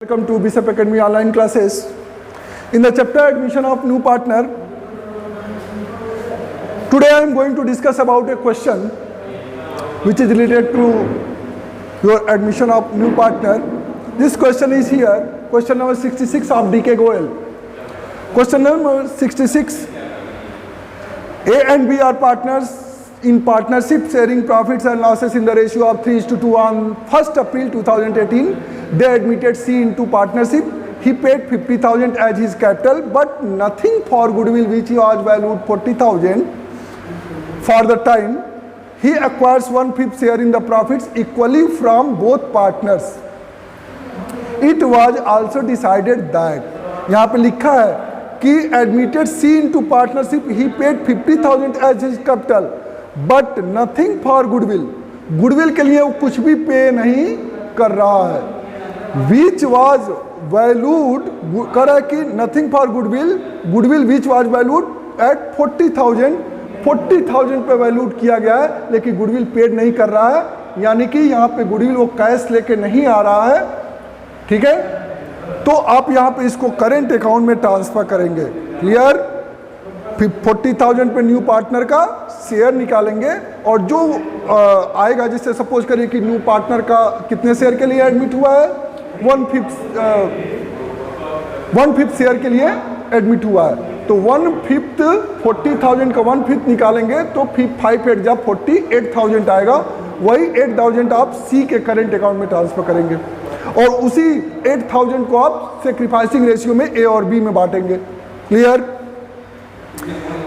welcome to Bishop Academy online classes. In the chapter admission of new partner, today I am going to discuss about a question which is related to your admission of new partner. This question is here, question number 66 of DK Goel. Question number 66, A and B are partners in partnership sharing profits and losses in the ratio of 3:2 on 1st April 2018. They admitted C into partnership. He paid 50,000 as his capital, but nothing for goodwill which was valued 40,000 for the time. He acquires 1/5 share in the profits equally from both partners. It was also decided that, यहाँ पे लिखा है कि admitted C into partnership, he paid 50,000 as his capital, but nothing for goodwill. goodwill के लिए वो कुछ भी पे नहीं कर रहा है. which was valued, कर है कि nothing for goodwill which was valued at 40,000 पे वैल्यूड किया गया है, लेकिन गुडविल पेड नहीं कर रहा है, यानी कि यहाँ पे गुडविल वो कैश लेके नहीं आ रहा है. ठीक है, तो आप यहाँ पे इसको करेंट अकाउंट में ट्रांसफर करेंगे. क्लियर? 40,000 पे न्यू पार्टनर का शेयर निकालेंगे और जो आएगा, जिससे सपोज करिए कि न्यू पार्टनर का कितने शेयर के लिए एडमिट हुआ है, 1/5 शेयर के लिए एडमिट हुआ है. तो 1/5 40,000 का 1/5 निकालेंगे तो 5 जब 48,000 आएगा, वही 8,000 आप सी के करेंट अकाउंट में ट्रांसफर करेंगे और उसी 8,000 को आप सेक्रीफाइसिंग रेशियो में ए और बी में बांटेंगे. क्लियर?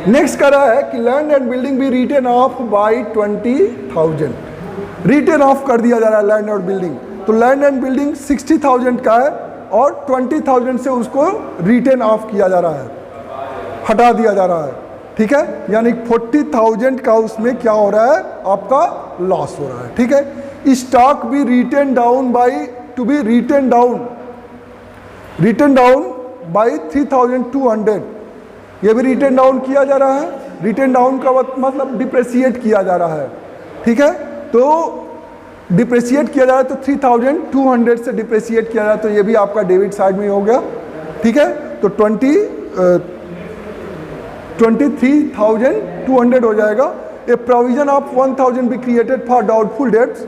नेक्स्ट कर रहा है कि लैंड एंड बिल्डिंग भी written off by 20,000. Written off कर दिया जा रहा है लैंड और बिल्डिंग. तो लैंड एंड बिल्डिंग 60,000 का है और 20,000 से उसको रिटेन ऑफ किया जा रहा है, हटा दिया जा रहा है. ठीक है, यानी 40,000 का उसमें क्या हो रहा है, आपका लॉस हो रहा है. ठीक है, स्टॉक भी written down by to be written down by 3,200. ये भी रिटेन डाउन किया जा रहा है. रिटेन डाउन का मतलब डिप्रेशिएट किया जा रहा है. ठीक है, तो डिप्रेशिएट किया जा रहा है तो 3,200 से डिप्रेशिएट किया जा रहा है, तो ये भी आपका डेबिट साइड में हो गया. ठीक है, तो 23,200 हो जाएगा. ए प्रोविजन ऑफ 1,000 भी क्रिएटेड फॉर डाउटफुल डेब्ट्स,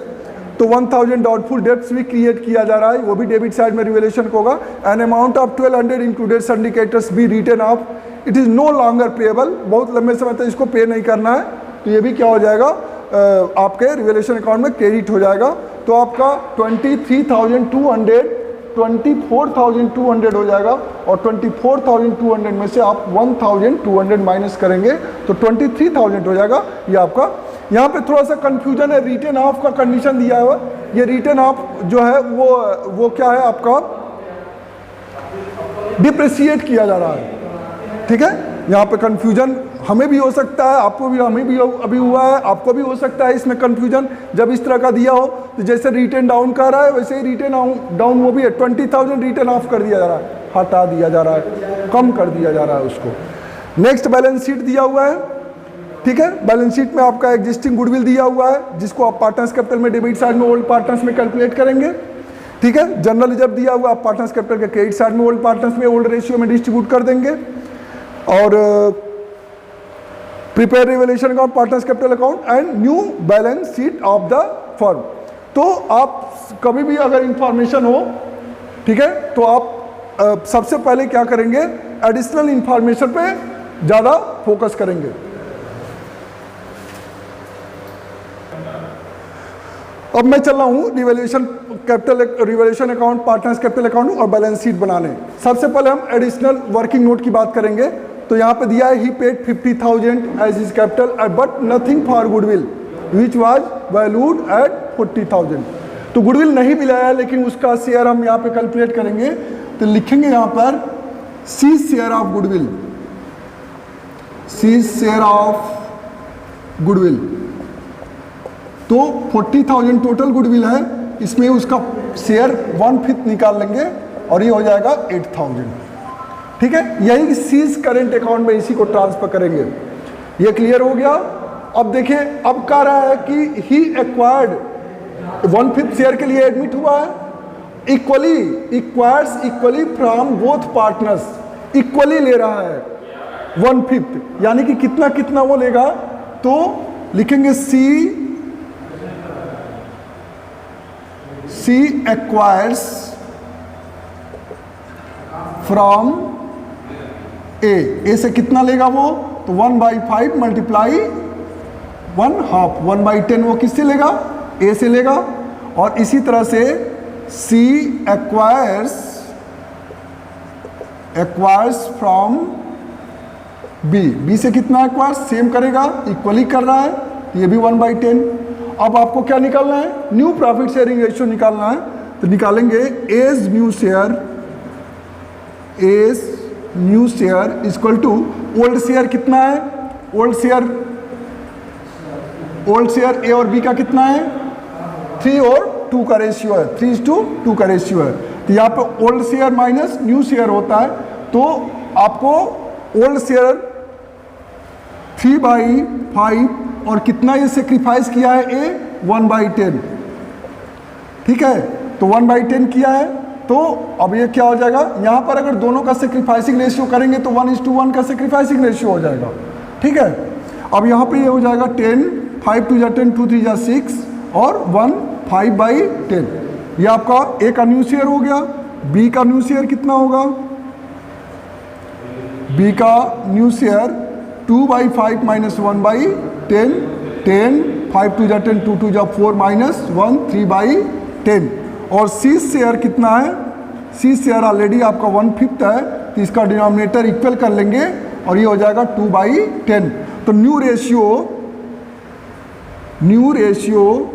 तो 1,000 डाउटफुल डेब्ट्स भी क्रिएट किया जा रहा है, वो भी डेबिट साइड में रिवैल्यूएशन होगा. An amount of 1,200 included syndicators भी written off, it is no longer payable. बहुत लंबे समय तक इसको पे नहीं करना है, तो ये भी क्या हो जाएगा, आपके रिवैल्यूएशन अकाउंट में क्रेडिट हो जाएगा. तो आपका 24,200 हो जाएगा और 24,200 में से आप 1,200 माइनस करेंगे तो 23,000 हो जाएगा. ये आपका यहाँ पे थोड़ा सा कंफ्यूजन है. रिटेन ऑफ का कंडीशन दिया हुआ, ये रिटेन ऑफ जो है वो क्या है, आपका डिप्रेशिएट किया जा रहा है. ठीक है, यहाँ पे कंफ्यूजन हमें भी हो सकता है, आपको भी, हमें भी अभी हुआ है, आपको भी हो सकता है इसमें कंफ्यूजन जब इस तरह का दिया हो. तो जैसे रिटेन डाउन कर रहा है वैसे ही रिटेन डाउन वो भी है. 20,000 रिटेन ऑफ कर दिया जा रहा है, हटा दिया जा रहा है, कम कर दिया जा रहा है उसको. नेक्स्ट बैलेंस शीट दिया हुआ है. ठीक है, बैलेंस शीट में आपका एग्जिस्टिंग गुडविल दिया हुआ है, जिसको आप पार्टनर्स कैपिटल में डेबिट साइड में ओल्ड पार्टनर्स में कैलकुलेट करेंगे. ठीक है, जनरल रिजर्व दिया हुआ, आप पार्टनर्स कैपिटल के क्रेडिट साइड में ओल्ड पार्टनर्स में ओल्ड रेशियो में डिस्ट्रीब्यूट कर देंगे. और prepare revaluation account, partners capital account and new balance sheet of the firm. तो आप कभी भी अगर इंफॉर्मेशन हो, ठीक है, तो आप सबसे पहले क्या करेंगे, एडिशनल इंफॉर्मेशन पे ज़्यादा फोकस करेंगे. अब मैं चल रहा हूँ revaluation account, partners capital account और बैलेंस शीट बनाने. सबसे पहले हम एडिशनल वर्किंग नोट की बात करेंगे. तो यहाँ पे दिया है he paid 50,000 as his capital but nothing for goodwill which was valued at 40,000. तो गुडविल नहीं मिलाया, लेकिन उसका शेयर हम यहाँ पे कैलकुलेट करेंगे. तो लिखेंगे यहाँ पर C share of goodwill, C share of goodwill. तो 40,000 टोटल गुडविल है, इसमें उसका शेयर 1/5 निकाल लेंगे और ये हो जाएगा 8,000. ठीक है, यही सीज करेंट अकाउंट में इसी को ट्रांसफर करेंगे. ये क्लियर हो गया. अब देखिए, अब कह रहा है कि ही एक्वायर्ड 1/5 शेयर के लिए एडमिट हुआ है equally, acquires equally from both partners, equally ले रहा है 1/5, यानी कि कितना कितना वो लेगा, तो लिखेंगे सी एक्वायर्स फ्रॉम ए से कितना लेगा वो, तो 1/5 मल्टीप्लाई 1/2, 1/10 वो किससे लेगा, ए से लेगा। और इसी तरह से सी एक्वायर्स फ्रॉम बी से कितना एक्वायर्स, सेम करेगा, इक्वली कर रहा है, ये भी 1/10। अब आपको क्या निकालना है, न्यू प्रॉफिट शेयरिंग रेशियो निकालना है, तो निकालेंगे as new share equal to old share कितना है, ओल्ड शेयर ए और बी का कितना है, 3 और 2 का रेशियो है, 3:2 का रेशियो है। तो यहाँ पे old share minus new share होता है, तो आपको ओल्ड शेयर 3/5 और कितना ये सेक्रीफाइस किया है ए, 1/10, ठीक है, तो 1/10 किया है। तो अब ये क्या हो जाएगा, यहाँ पर अगर दोनों का सेक्रीफाइसिंग रेशियो करेंगे तो 1:1 का सेक्रीफाइसिंग रेशियो हो जाएगा, ठीक है। अब यहाँ पे ये हो जाएगा 10, 5 2 10, 2 3 6 और 1 5/10। ये आपका ए का न्यू शेयर हो गया। बी का न्यू शेयर कितना होगा, बी का न्यू शेयर 2/5 माइनस 1/10, 10 5 2 10, 2 2 4 माइनस 1 3/10। और सी शेयर कितना है, सी शेयर ऑलरेडी आपका 1/5 है, तो इसका डिनोमिनेटर इक्वल कर लेंगे और ये हो जाएगा 2/10। तो new ratio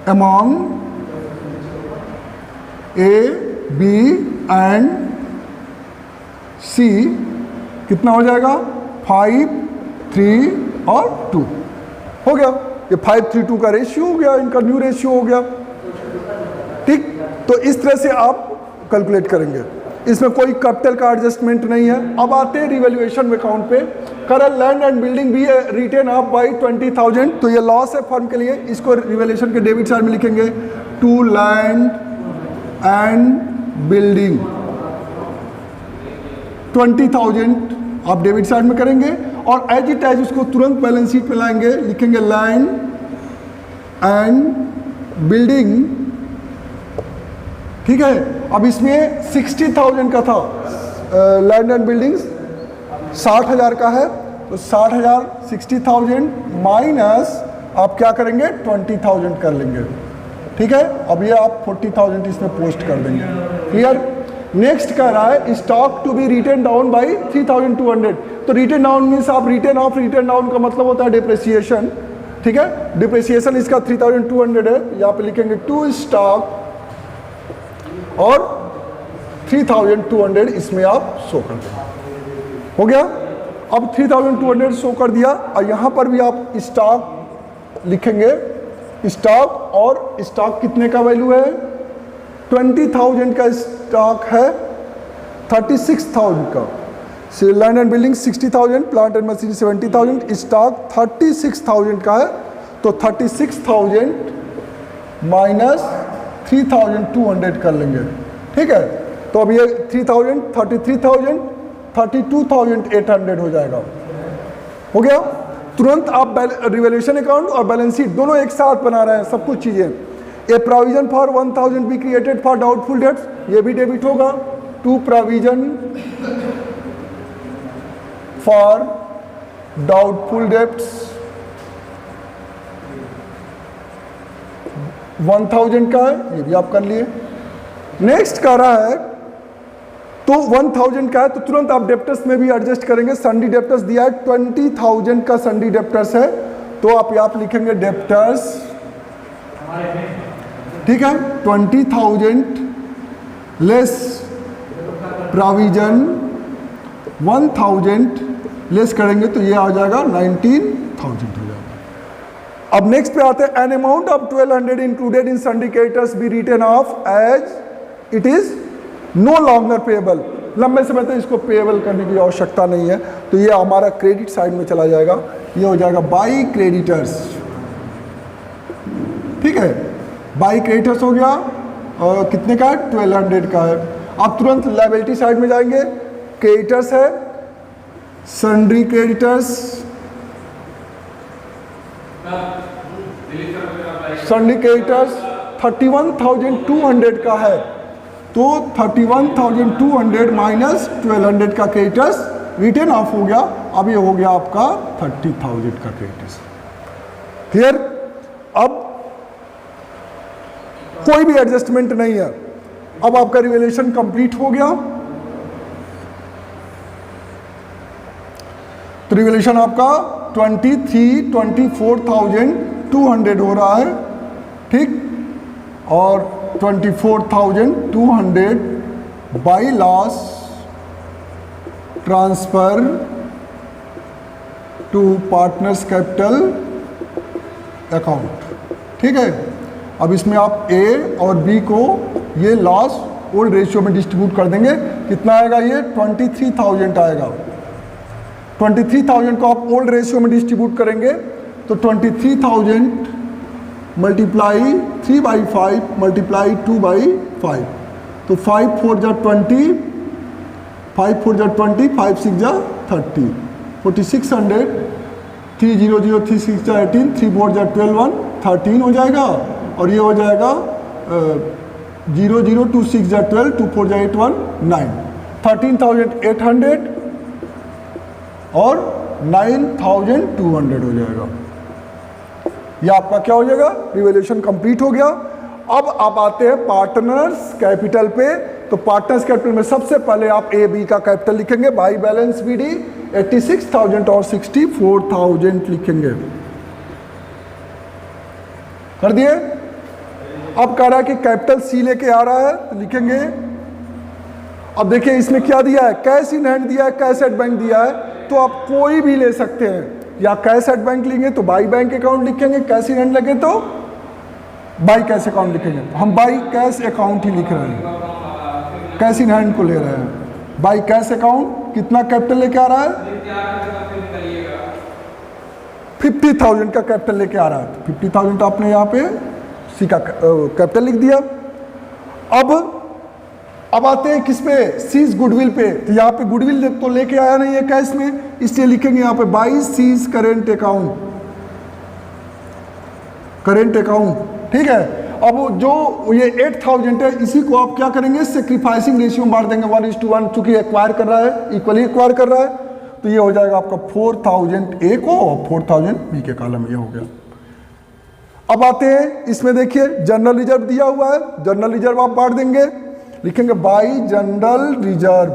among A, B and C कितना हो जाएगा, 5 3 और 2 हो गया। ये 5 3 2 का रेशियो हो गया, इनका न्यू रेशियो हो गया, ठीक। तो इस तरह से आप कैलकुलेट करेंगे, इसमें कोई कैपिटल का एडजस्टमेंट नहीं है। अब आते हैं रिवैल्यूएशन अकाउंट पे। करंट लैंड एंड बिल्डिंग भी रिटेन अप बाई 20,000, तो ये लॉस है फर्म के लिए, इसको रिवैल्यूएशन के डेबिट साइड में लिखेंगे, टू लैंड एंड बिल्डिंग 20,000 आप डेबिट साइड में करेंगे और एज इट एज उसको तुरंत बैलेंस शीट पे लाएंगे, लिखेंगे लैंड एंड बिल्डिंग, ठीक है। अब इसमें 60,000 का था, लैंड एंड बिल्डिंग्स 60,000 का है, तो 60,000 60,000 माइनस आप क्या करेंगे 20,000 कर लेंगे, ठीक है। अब ये आप 40,000 इसमें पोस्ट कर देंगे, क्लियर। नेक्स्ट कह रहा है stock to be written down by 3,200, तो रिटन डाउन मीन्स आप रिटन ऑफ, रिटन डाउन का मतलब होता है डिप्रिसिएशन, ठीक है। डिप्रिसिएशन इसका 3,200 है, यहाँ पे लिखेंगे टू स्टॉक और 3,200 इसमें आप शो कर देंगे, हो गया। अब 3,200 शो कर दिया और यहाँ पर भी आप स्टॉक लिखेंगे, स्टॉक, और स्टॉक कितने का वैल्यू है, 20,000 का स्टॉक है, 36,000 का। Land and building 60,000, plant and machinery 70,000, stock 36,000 का है, तो 36,000 माइनस 3,200 कर लेंगे, ठीक है। तो अब ये 3,000 33,000 32,800 हो जाएगा, हो गया। तुरंत आप रिवैल्यूएशन अकाउंट और बैलेंस शीट दोनों एक साथ बना रहे हैं, सब कुछ चीज़ें। A provision for 1,000 be created for doubtful debts, ये भी डेबिट होगा। To provision for doubtful debts 1,000 का है, ये भी आप कर लिए। नेक्स्ट कर रहा है तो 1,000 का है, तो तुरंत आप डेप्टर्स में भी एडजस्ट करेंगे। सन्डी डेप्टर्स दिया है 20,000 का सन्डी डेप्टर्स है, तो आप यहाँ पे लिखेंगे डेप्टर्स, ठीक है। 20,000 लेस प्रोविजन 1,000 लेस करेंगे तो ये आ जाएगा 19,000 हो जाएगा। अब नेक्स्ट पे आते हैं, an amount of 1,200 included in syndicators be written off as it is no longer payable. लंबे समय तक इसको पेएबल करने की आवश्यकता नहीं है, तो ये हमारा क्रेडिट साइड में चला जाएगा, ये हो जाएगा बाई क्रेडिटर्स, ठीक है। बाई क्रेडिटर्स हो गया और कितने का है, 1200 का है। अब तुरंत लायबिलिटी साइड में जाएंगे, क्रेडिटर्स है, सन्ड्री क्रेडिटर्स, सन्ड्री क्रेडिटर्स 31,200 का है, तो 31,200 माइनस 1200 का क्रेडिटर्स रिटर्न ऑफ हो गया। अब ये हो गया आपका 30,000 का क्रेडिटर्स। क्लियर? अब कोई भी एडजस्टमेंट नहीं है। अब आपका रिवैल्यूएशन कंप्लीट हो गया, तो रिवैल्यूएशन आपका 24,200 हो रहा है, ठीक, और 24,200 by loss transfer to partners capital account, ठीक है। अब इसमें आप ए और बी को ये लॉस ओल्ड रेशियो में डिस्ट्रीब्यूट कर देंगे। कितना आएगा ये? 23,000 आएगा। 23,000 को आप ओल्ड रेशियो में डिस्ट्रीब्यूट करेंगे तो 23,000 मल्टीप्लाई 3/5 मल्टीप्लाई 2/5, तो 5 4 जा 20, 5 4 जा 20, 5 6 जा 30, 4600, 3 0 0 3 6 जा 18, 3 4 जा 12 13 हो जाएगा, और ये हो जाएगा 0 0 2 6 जा 12, 2 4 जा 8 1 9, 13,800 और 9,200 हो जाएगा। ये आपका क्या हो जाएगा? रिवैल्यूएशन कंप्लीट हो गया। अब आप आते हैं पार्टनर्स कैपिटल पे, तो पार्टनर्स कैपिटल में सबसे पहले आप ए बी का कैपिटल लिखेंगे, बाई बैलेंस बीडी 86,000 और 64,000 लिखेंगे। कर दिए? अब कह रहा है कि कैपिटल सी लेके आ रहा है, तो लिखेंगे। अब देखिए इसमें क्या दिया है, कैश इन हैंड दिया है, कैश एट बैंक दिया है, तो आप कोई भी ले सकते हैं, या कैश एट बैंक लेंगे तो बाई बैंक अकाउंट लिखेंगे, कैश इन हैंड लगे तो बाई कैश अकाउंट लिखेंगे। हम बाई कैश अकाउंट ही लिख रहे हैं, कैश इन हैंड को ले रहे हैं। बाई कैश अकाउंट कितना कैपिटल लेके आ रहा है? 50,000 का कैपिटल लेके आ रहा है, तो 50,000 आपने यहाँ पे सी का कैपिटल लिख दिया। अब आते हैं किस पे? सीज गुडविल पे। तो यहाँ पे गुडविल तो लेके आया नहीं है कैश में, इसलिए लिखेंगे यहाँ पे by C's current account, current account, ठीक है। अब जो ये 8,000 है, इसी को आप क्या करेंगे? सेक्रीफाइसिंग रेशियो में बांट देंगे 1:1, चूंकि एक्वायर कर रहा है, इक्वली एक्वायर कर रहा है, तो ये हो जाएगा आपका 4,000 ए को और 4,000 बी के कॉलम, ये हो गया। अब आते हैं इसमें, देखिए जनरल रिजर्व दिया हुआ है, जनरल रिजर्व आप बांट देंगे, लिखेंगे by general reserve,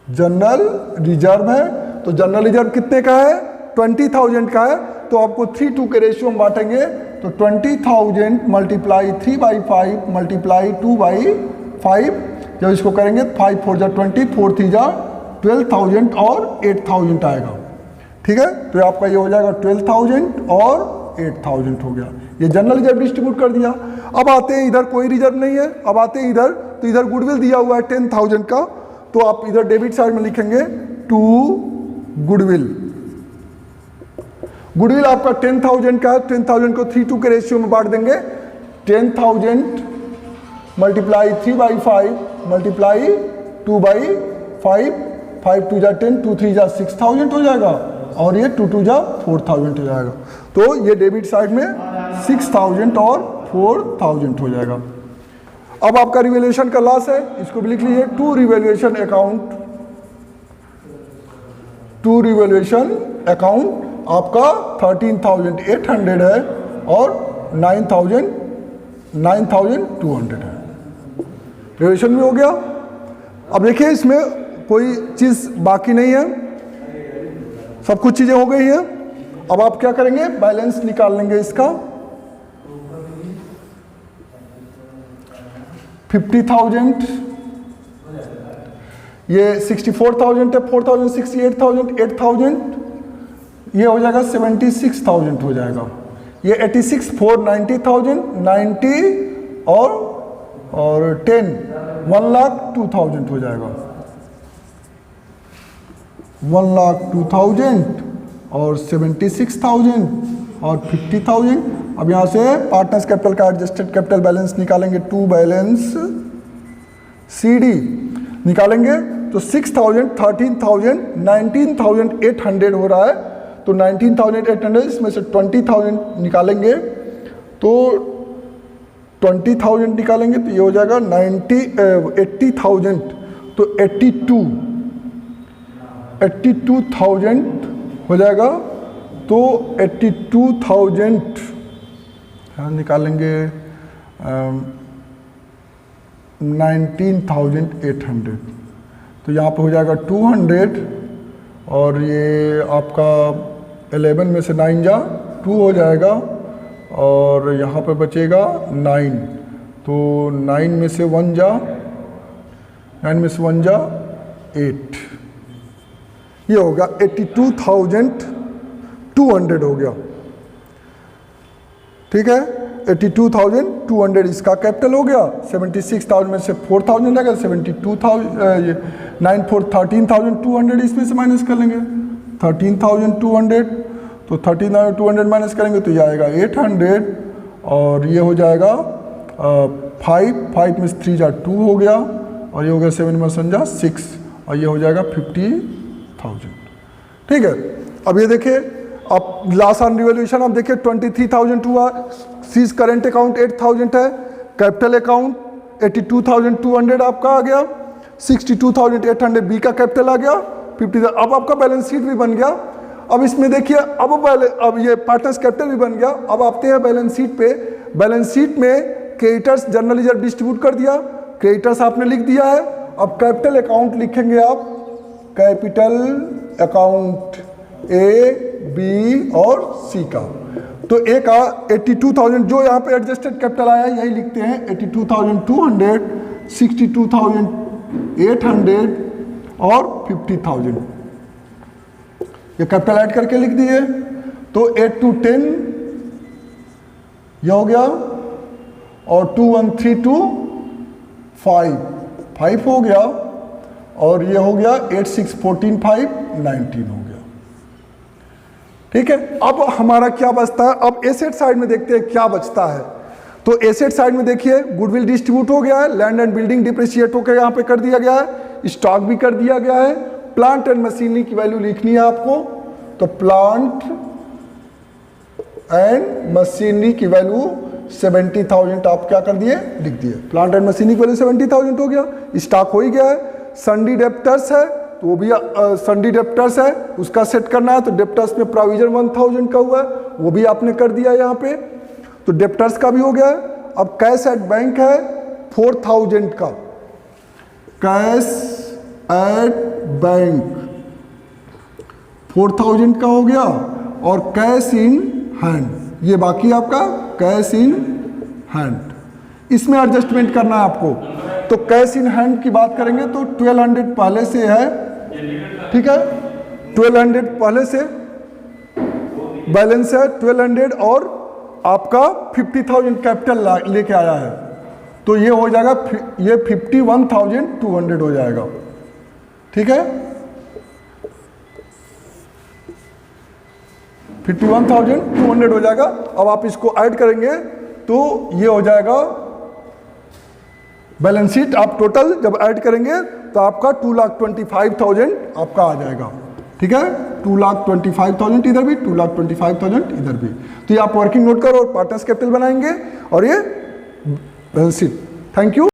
general reserve है, तो जनरल रिजर्व कितने का है? 20,000 का है, तो आपको 3:2 के रेशियो में बांटेंगे, तो 20,000 मल्टीप्लाई 3/5 मल्टीप्लाई 2/5, जब इसको करेंगे 5 4 जा 20, 4 3 जा 12,000 और 8,000 आएगा, ठीक है। तो आपका ये हो जाएगा 12,000 और 8,000 हो गया। ये जनरल रिजर्व डिस्ट्रीब्यूट कर दिया। अब आते हैं इधर, कोई रिजर्व नहीं है, अब आते हैं इधर, तो इधर गुडविल दिया हुआ है 10,000 का, तो आप इधर डेबिट साइड में लिखेंगे टू गुडविल। गुडविल आपका 10,000 का है, 10,000 को 3:2 के रेशियो में बांट देंगे, 10,000 मल्टीप्लाई 3/5 मल्टीप्लाई 2/5, 5 2 जा 10, 2 3 जा 6,000 हो जाएगा, और ये 2 2 जा 4,000 हो जाएगा। तो ये डेबिट साइड में 6,000 और 4,000 हो जाएगा। अब आपका रिवैल्यूएशन का लॉस है, इसको भी लिख लीजिए, to revaluation account, to revaluation account आपका 13,800 है और 9,200 है। रिवैल्यूएशन भी हो गया। अब देखिए इसमें कोई चीज़ बाकी नहीं है, सब कुछ चीज़ें हो गई हैं। अब आप क्या करेंगे? बैलेंस निकाल लेंगे इसका। 50,000, ये 64,000 है, 4,000 68,000, 8,000, ये हो जाएगा 76,000 हो जाएगा। ये 86 4 90,000, 90 और 10 1,02,000 हो जाएगा। 1,02,000 और 76,000 और 50,000 अब यहाँ से पार्टनर्स कैपिटल का एडजस्टेड कैपिटल बैलेंस निकालेंगे, टू बैलेंस CD निकालेंगे तो 6,000, 13,000, 19,800 हो रहा है। तो 19,800 इसमें से 20,000 निकालेंगे तो 20,000 निकालेंगे तो ये हो जाएगा 80,000, तो 82,000 हो जाएगा। तो 82,000 निकालेंगे 19,800, तो यहाँ पे हो जाएगा 200 और ये आपका 11 में से 9 जा 2 हो जाएगा और यहाँ पे बचेगा 9, तो 9 में से 1 जा 8, ये हो गया 82,200 हो गया। ठीक है, 82,200 इसका कैपिटल हो गया। 76,000 में से 4,000 लगेगा, 13,200 इसमें से माइनस कर लेंगे 13,200, तो 13,200 माइनस करेंगे तो ये आएगा 800 और ये हो जाएगा 5 में से 3 जा 2 हो गया और ये हो गया 7 में से जा 6 और ये हो जाएगा 50,000। ठीक है, अब ये देखिए, अब लास्ट ऑन रिवॉल्यूशन आप देखिए 23,000 हुआ, सीज करेंट अकाउंट 8,000 है, कैपिटल अकाउंट 82,200 आपका आ गया, 62,800 बी का कैपिटल आ गया, 50,000। अब आपका बैलेंस शीट भी बन गया। अब इसमें देखिए, अब ये पार्टनर्स कैपिटल भी बन गया। अब आते हैं बैलेंस शीट पे। बैलेंस शीट में क्रेडिटर्स जनरल रिजर्व डिस्ट्रीब्यूट कर दिया, क्रेडिटर्स आपने लिख दिया है। अब कैपिटल अकाउंट लिखेंगे आप, कैपिटल अकाउंट A, B और C का। तो A का 82,000 जो यहाँ पे एडजस्टेड कैपिटल आया है यही लिखते हैं, 82,200, 62,800 और 50,000 ये कैपिटल ऐड करके लिख दिए। तो 8 to 10 ये हो गया और 2 1 3 2 5 हो गया और ये हो गया 8 6 14 5 19 हो गया। ठीक है, अब हमारा क्या बचता है? अब एसेट साइड में देखते हैं क्या बचता है। तो एसेट साइड में देखिए, गुडविल डिस्ट्रीब्यूट हो गया है, लैंड एंड बिल्डिंग डिप्रिशिएट होकर यहाँ पे कर दिया गया है, स्टॉक भी कर दिया गया है, प्लांट एंड मशीनरी की वैल्यू लिखनी है आपको। तो प्लांट एंड मशीनरी की वैल्यू 70,000 आप क्या कर दिए, लिख दिए। प्लांट एंड मशीनरी की वैल्यू 70,000 हो गया, स्टॉक हो ही गया है। सन्डी डेप्टर्स है तो वो भी सन्डी डेप्टर्स है, उसका सेट करना है। तो डेप्टर्स में प्रोविजन 1,000 का हुआ है, वो भी आपने कर दिया यहाँ पे। तो डेप्टर्स का भी हो गया है। अब कैश एट बैंक है 4,000 का, कैश एट बैंक 4,000 का हो गया और कैश इन हैंड ये बाकी आपका कैश इन हैंड, इसमें एडजस्टमेंट करना है आपको। तो कैश इन हैंड की बात करेंगे तो 1200 पहले से है, ठीक है, 1200 पहले से बैलेंस है 1200 और आपका 50,000 कैपिटल लेके आया है, तो ये हो जाएगा, ये 51,200 हो जाएगा। ठीक है, 51,200 हो जाएगा। अब आप इसको ऐड करेंगे तो ये हो जाएगा बैलेंस शीट। आप टोटल जब ऐड करेंगे तो आपका 2,25,000 आपका आ जाएगा। ठीक है, 2,25,000 इधर भी, 2,25,000 इधर भी। तो ये आप वर्किंग नोट करो और पार्टनर्स कैपिटल बनाएंगे और ये बैलेंस शीट। Thank you.